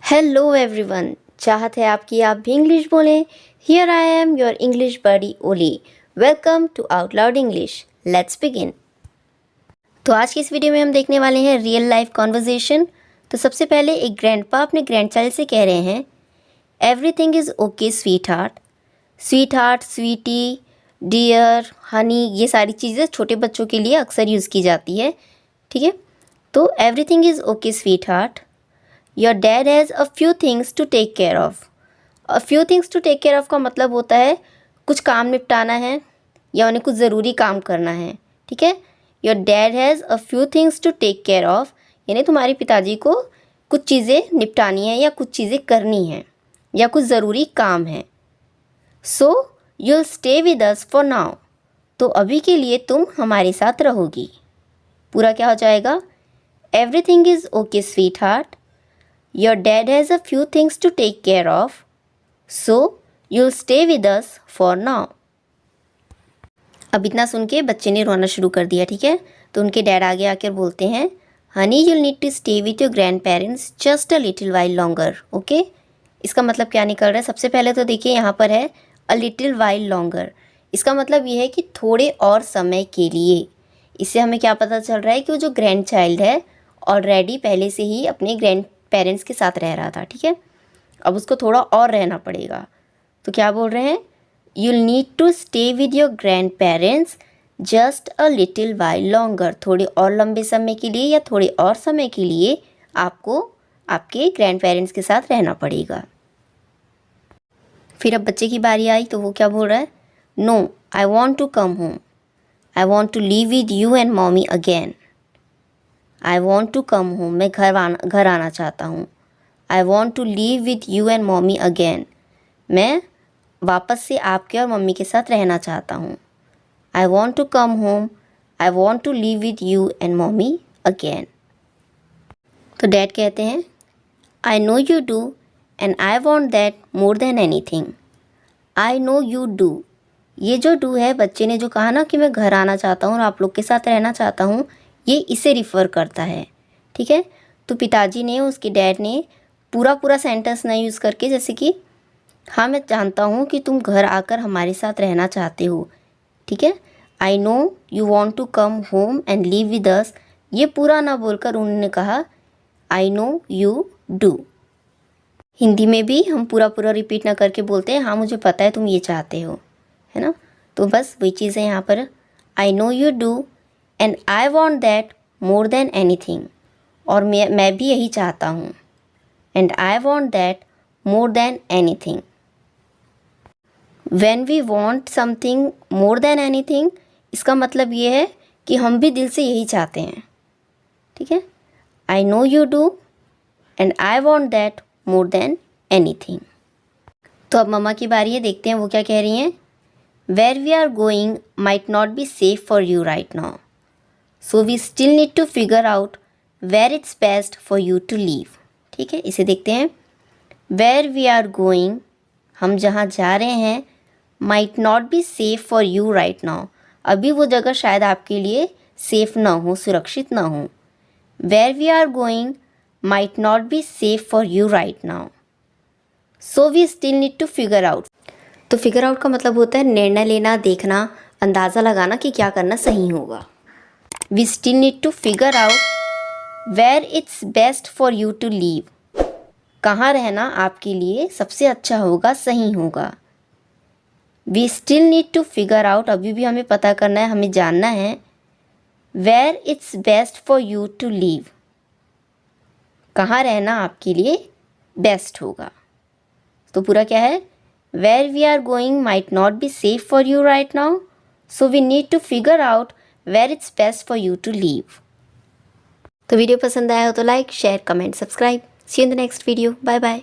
Hello everyone, चाहत है आपकी आप भी इंग्लिश बोलें। Here I am your English buddy Olly. Welcome to out loud English. Let's begin. तो आज की इस वीडियो में हम देखने वाले हैं रियल लाइफ कॉन्वर्जेशन। तो सबसे पहले एक ग्रैंडपा अपने ग्रैंडचाइल्ड से कह रहे हैं, everything is okay sweetheart. Sweetheart, sweetie, dear, honey, ये सारी चीज़ें छोटे बच्चों के लिए अक्सर यूज़ की जाती है। ठीक है, तो everything is okay sweetheart. Your dad has a few things to take care of. A few things to take care of का मतलब होता है कुछ काम निपटाना है या उन्हें कुछ ज़रूरी काम करना है। ठीक है, your dad has a few things to take care of, यानी तुम्हारे पिताजी को कुछ चीज़ें निपटानी है या कुछ चीज़ें करनी हैं या कुछ ज़रूरी काम है। So you'll stay with us for now. तो अभी के लिए तुम हमारे साथ रहोगी। पूरा क्या हो जाएगा? Everything is okay sweet heart. Your dad has a few things to take care of, so you'll stay with us for now. अब इतना सुन के बच्चे ने रोना शुरू कर दिया। ठीक है, तो उनके डैड आगे आकर बोलते हैं, Honey you'll need to stay with your grandparents just a little while longer, okay? इसका मतलब क्या निकल रहा है? सबसे पहले तो देखिए यहाँ पर है a little while longer। इसका मतलब ये है कि थोड़े और समय के लिए। इससे हमें क्या पता चल रहा है कि वो जो ग्रैंड चाइल्ड है ऑलरेडी पहले से ही अपने ग्रैंड पेरेंट्स के साथ रह रहा था। ठीक है, अब उसको थोड़ा और रहना पड़ेगा। तो क्या बोल रहे हैं? You'll need to stay with your grandparents just a little while longer. थोड़े और लंबे समय के लिए या थोड़े और समय के लिए आपको आपके ग्रैंड पेरेंट्स के साथ रहना पड़ेगा। फिर अब बच्चे की बारी आई तो वो क्या बोल रहा है? No, I want to come home. I want to live with you and mommy again. I want to come home, मैं घर आना चाहता हूँ। I want to live with you and mommy again, मैं वापस से आपके और मम्मी के साथ रहना चाहता हूँ। I want to come home, I want to live with you and mommy again. तो डैड कहते हैं, I know you do and I want that more than anything. I know you do, ये जो do है, बच्चे ने जो कहा ना कि मैं घर आना चाहता हूँ और आप लोग के साथ रहना चाहता हूँ, ये इसे रिफ़र करता है। ठीक है, तो पिताजी ने, उसके डैड ने पूरा सेंटेंस ना यूज़ करके, जैसे कि हाँ मैं जानता हूँ कि तुम घर आकर हमारे साथ रहना चाहते हो। ठीक है, I know you want to come home and live with us, ये पूरा ना बोलकर उन्होंने कहा I know you do. Hindi में भी हम पूरा रिपीट ना करके बोलते हैं, हाँ मुझे पता है तुम ये चाहते हो, है ना। तो बस वही चीज़ है यहाँ पर, I know you do and I want that more than anything, और मैं भी यही चाहता हूँ। And I want that more than anything. When we want something more than anything, इसका मतलब ये है कि हम भी दिल से यही चाहते हैं। ठीक है, I know you do and I want that more than any thing. तो अब मम्मा की बारी है, देखते हैं वो क्या कह रही हैं। Where we are going might not be safe for you right now, so we still need to figure out where it's best for you to live. ठीक है, इसे देखते हैं। वेयर वी आर गोइंग, हम जहाँ जा रहे हैं, might not be safe for you right now, अभी वो जगह शायद आपके लिए सेफ ना हो, सुरक्षित ना हो। Where we are going might not be safe for you right now, so we still need to figure out. तो फिगर आउट का मतलब होता है निर्णय लेना, देखना, अंदाज़ा लगाना कि क्या करना सही होगा। We still need to figure out where it's best for you to live, कहाँ रहना आपके लिए सबसे अच्छा होगा, सही होगा। We still need to figure out, अभी भी हमें पता करना है, हमें जानना है, where it's best for you to live, कहाँ रहना आपके लिए बेस्ट होगा। तो पूरा क्या है? Where we are going might not be safe for you right now, so we need to figure out where it's best for you to live. तो वीडियो पसंद आया हो तो like, share, comment, subscribe. See you in the next video. Bye bye.